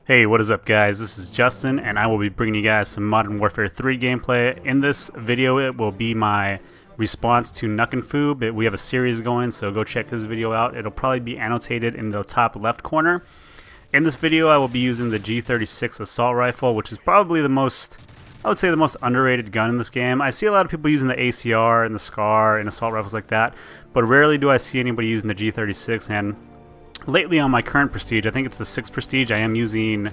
Hey, what is up guys? This is Justin and I will be bringing you guys some Modern Warfare 3 gameplay. In this video it will be my response to Nuckenfoob. We have a series going, so go check this video out. It'll probably be annotated in the top left corner. In this video I will be using the G36 assault rifle, which is probably the most, I would say, the most underrated gun in this game. I see a lot of people using the ACR and the SCAR and assault rifles like that, but rarely do I see anybody using the G36. And lately on my current prestige, I think it's the 6th prestige, I am using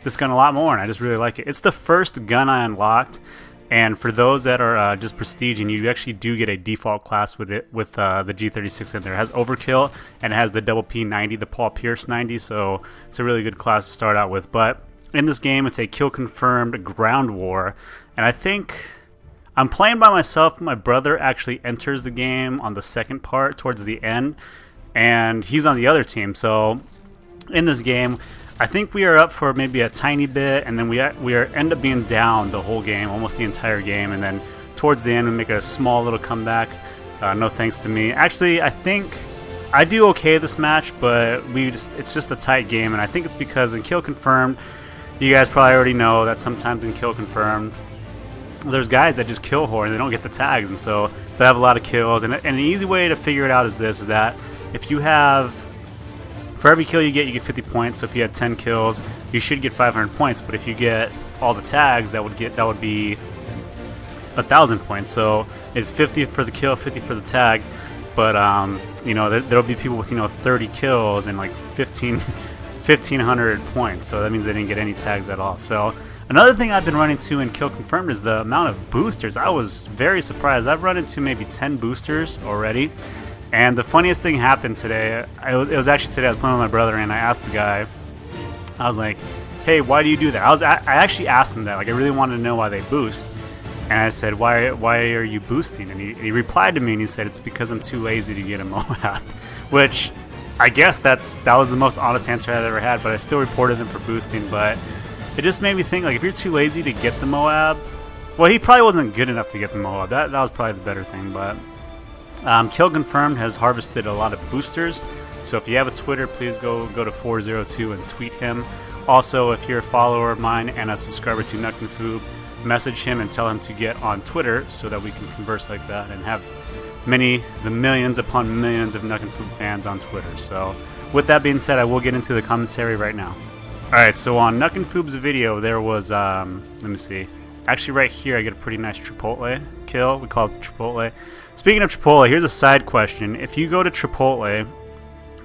this gun a lot more and I just really like it. It's the first gun I unlocked, and for those that are just prestige, and you actually do get a default class with it, with the G36 in there. It has overkill and it has the double P90, the Paul Pierce 90, so it's a really good class to start out with. But in this game it's a kill confirmed ground war, and I think I'm playing by myself. My brother actually enters the game on the second part towards the end, and he's on the other team. So in this game I think we are up for maybe a tiny bit, and then we end up being down the whole game, almost the entire game, and then towards the end we make a small little comeback. No thanks to me. Actually, I think I do okay this match, but it's just a tight game, and I think it's because in kill confirmed, you guys probably already know that sometimes in kill confirmed there's guys that just kill whore and they don't get the tags, and so they have a lot of kills. And an easy way to figure it out is this: is that if you have, for every kill you get 50 points. So if you had 10 kills, you should get 500 points. But if you get all the tags, that would be 1,000 points. So it's 50 for the kill, 50 for the tag. But you know, there'll be people with 30 kills and like 1,500 points. So that means they didn't get any tags at all. So another thing I've been running to in kill confirmed is the amount of boosters. I was very surprised. I've run into maybe 10 boosters already. And the funniest thing happened today. It was actually today. I was playing with my brother, and I asked the guy, I was like, hey, why do you do that? I actually asked him that. Like, I really wanted to know why they boost. And I said, why are you boosting? And he replied to me, and he said, it's because I'm too lazy to get a Moab. Which, I guess that was the most honest answer I've ever had, but I still reported them for boosting. But it just made me think, like, if you're too lazy to get the Moab, well, he probably wasn't good enough to get the Moab. That was probably the better thing, but Kill Confirmed has harvested a lot of boosters, so if you have a Twitter, please go to 402 and tweet him. Also, if you're a follower of mine and a subscriber to Nuckenfoob, message him and tell him to get on Twitter so that we can converse like that and have the millions upon millions of Nuckenfoob fans on Twitter. So with that being said, I will get into the commentary right now. Alright, so on Nuckenfoob's video there was, let me see, actually right here I get a pretty nice Chipotle kill. We call it Chipotle. Speaking of Chipotle, here's a side question. If you go to Chipotle,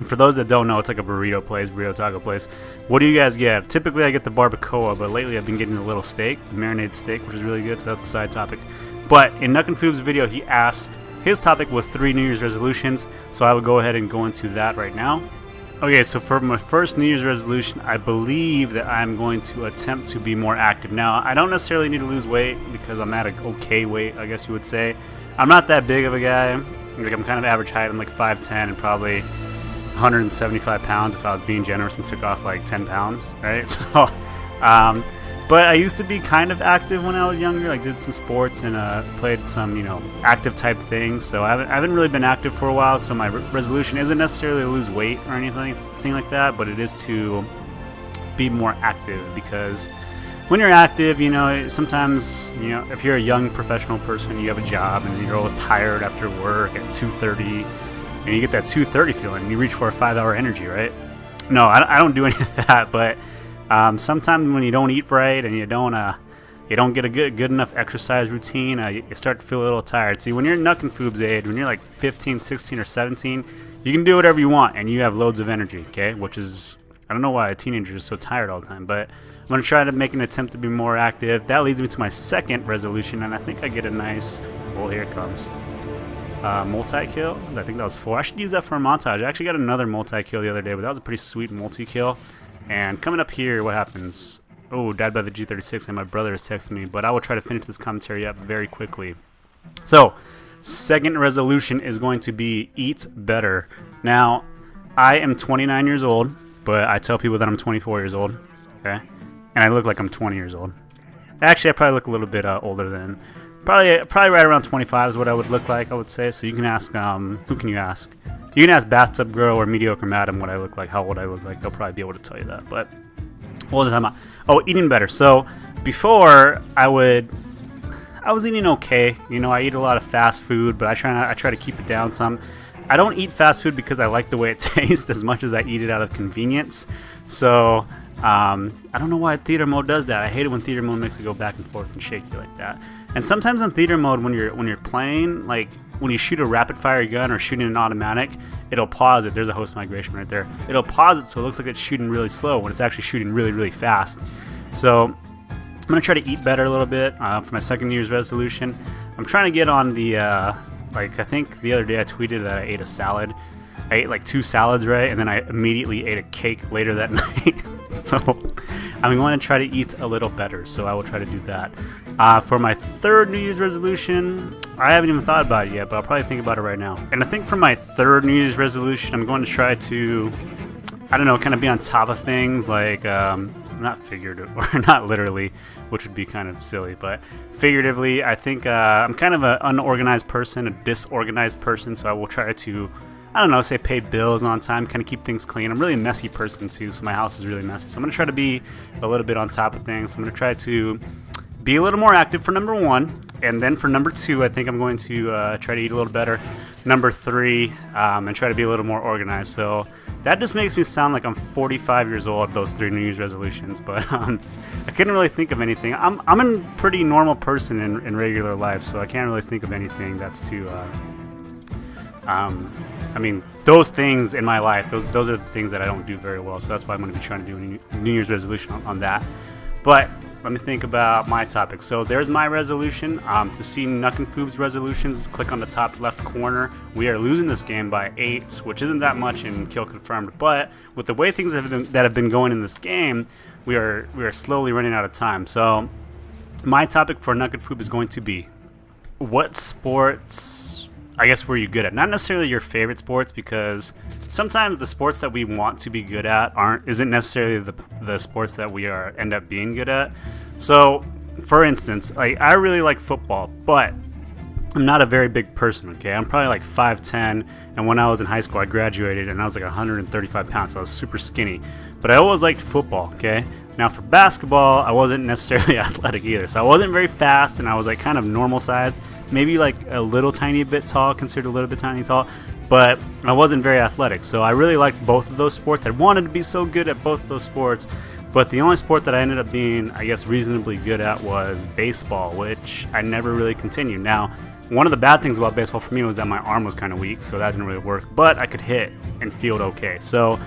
for those that don't know, it's like a burrito taco place. What do you guys get? Typically I get the barbacoa, but lately I've been getting the little steak, the marinated steak, which is really good, so that's a side topic. But in Nuckenfoob's video, he asked, his topic was 3 New Year's resolutions, so I would go ahead and go into that right now. Okay, so for my first New Year's resolution, I believe that I'm going to attempt to be more active. Now, I don't necessarily need to lose weight because I'm at an okay weight, I guess you would say. I'm not that big of a guy. Like, I'm kind of average height. I'm like 5'10" and probably 175 pounds if I was being generous and took off like 10 pounds, right? So, but I used to be kind of active when I was younger. Like, did some sports and played some, active type things. So I haven't really been active for a while. So my resolution isn't necessarily to lose weight or anything like that, but it is to be more active, because when you're active, sometimes, if you're a young professional person, you have a job and you're always tired after work at 2:30, and you get that 2:30 feeling and you reach for a 5-hour energy, right? No, I don't do any of that, but sometimes when you don't eat right and you don't get a good enough exercise routine, you start to feel a little tired. See, when you're Nuckenfoob's age, when you're like 15, 16, or 17, you can do whatever you want and you have loads of energy, okay? Which is, I don't know why a teenager is so tired all the time, but I'm going to try to make an attempt to be more active. That leads me to my second resolution, and I think I get a nice, well, here it comes, multi-kill. I think that was 4. I should use that for a montage. I actually got another multi-kill the other day, but that was a pretty sweet multi-kill. And coming up here, what happens? Oh, died by the G36, and my brother is texting me, but I will try to finish this commentary up very quickly. So, second resolution is going to be eat better. Now, I am 29 years old, but I tell people that I'm 24 years old, okay? And I look like I'm 20 years old. Actually, I probably look a little bit older than, probably right around 25 is what I would look like, I would say. So you can ask, who can you ask? You can ask Bathtub Girl or Mediocre Madam what I look like, how old I look like. They'll probably be able to tell you that. But What was I talking about? Oh, eating better. So before I was eating okay. You know, I eat a lot of fast food, but I try to keep it down some. I don't eat fast food because I like the way it tastes as much as I eat it out of convenience. So I don't know why theater mode does that. I hate it when theater mode makes it go back and forth and shaky like that. And sometimes in theater mode, when you're playing, like when you shoot a rapid fire gun or shooting an automatic, it'll pause it. There's a host migration right there. It'll pause it so it looks like it's shooting really slow when it's actually shooting really, really fast. So I'm gonna try to eat better a little bit for my second New Year's resolution. I'm trying to get on the like I think the other day I tweeted that I ate a salad. I ate like 2 salads, right? And then I immediately ate a cake later that night. So I'm going to try to eat a little better. So I will try to do that. For my third New Year's resolution, I haven't even thought about it yet, but I'll probably think about it right now. And I think for my third New Year's resolution, I'm going to try to, I don't know, kind of be on top of things, like not figurative or not literally, which would be kind of silly, but figuratively, I think I'm kind of an unorganized person, a disorganized person. So I will try to, I don't know, say pay bills on time, kind of keep things clean. I'm really a messy person too, so my house is really messy. So I'm going to try to be a little bit on top of things. I'm going to try to be a little more active for number 1. And then for number 2, I think I'm going to try to eat a little better. Number 3, and try to be a little more organized. So that just makes me sound like I'm 45 years old, those 3 New Year's resolutions. But I couldn't really think of anything. I'm a pretty normal person in regular life, so I can't really think of anything that's too... I mean, those things in my life, those are the things that I don't do very well. So that's why I'm going to be trying to do a New Year's resolution on that. But let me think about my topic. So there's my resolution. To see Nuckenfoob's resolutions, click on the top left corner. We are losing this game by 8, which isn't that much in kill confirmed. But with the way things have been going in this game, we are slowly running out of time. So my topic for Nuckenfoob is going to be, what sports, I guess, were you good at? Not necessarily your favorite sports, because sometimes the sports that we want to be good at isn't necessarily the sports that we end up being good at. So, for instance, I really like football, but I'm not a very big person, okay? I'm probably like 5'10", and when I was in high school, I graduated, and I was like 135 pounds, so I was super skinny. But I always liked football, okay? Now, for basketball, I wasn't necessarily athletic either, so I wasn't very fast, and I was like kind of normal size. Maybe like a little tiny bit tall, considered a little bit tiny tall, but I wasn't very athletic. So I really liked both of those sports. I wanted to be so good at both of those sports, but the only sport that I ended up being, I guess, reasonably good at was baseball, which I never really continued. Now, one of the bad things about baseball for me was that my arm was kind of weak, so that didn't really work, but I could hit and field okay. So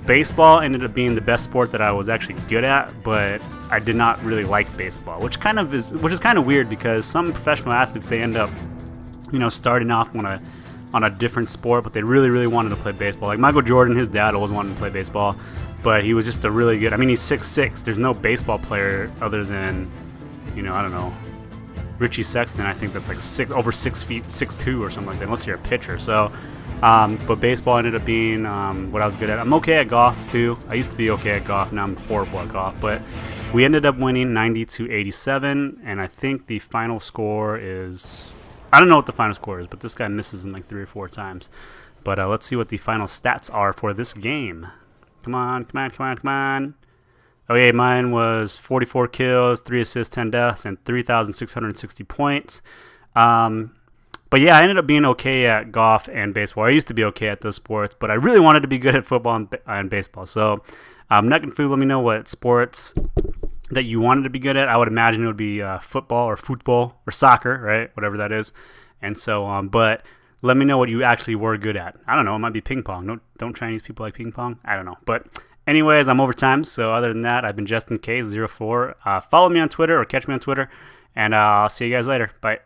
baseball ended up being the best sport that I was actually good at, but I did not really like baseball, which is kind of weird, because some professional athletes, they end up, you know, starting off on a different sport, but they really, really wanted to play baseball. Like Michael Jordan, his dad always wanted to play baseball, but he was just a really good, I mean, he's 6'6". There's no baseball player other than, you know, I don't know, Richie Sexton. I think that's like over 6 feet, 6'2" or something like that, unless you're a pitcher. So but baseball ended up being what I was good at. I'm okay at golf too. I used to be okay at golf. Now I'm horrible at golf. But we ended up winning 90-87, and I think the final score is, I don't know what the final score is, but this guy misses him like 3 or 4 times. But let's see what the final stats are for this game. Come on, come on, come on, come on. Oh yeah, mine was 44 kills, 3 assists, 10 deaths, and 3,660 points. But yeah, I ended up being okay at golf and baseball. I used to be okay at those sports, but I really wanted to be good at football and baseball. So, Nuckenfoob, let me know what sports that you wanted to be good at. I would imagine it would be football or soccer, right? Whatever that is. And so, but let me know what you actually were good at. I don't know. It might be ping pong. Don't Chinese people like ping pong? I don't know. But anyways, I'm over time. So other than that, I've been Justin K04. Follow me on Twitter or catch me on Twitter. And I'll see you guys later. Bye.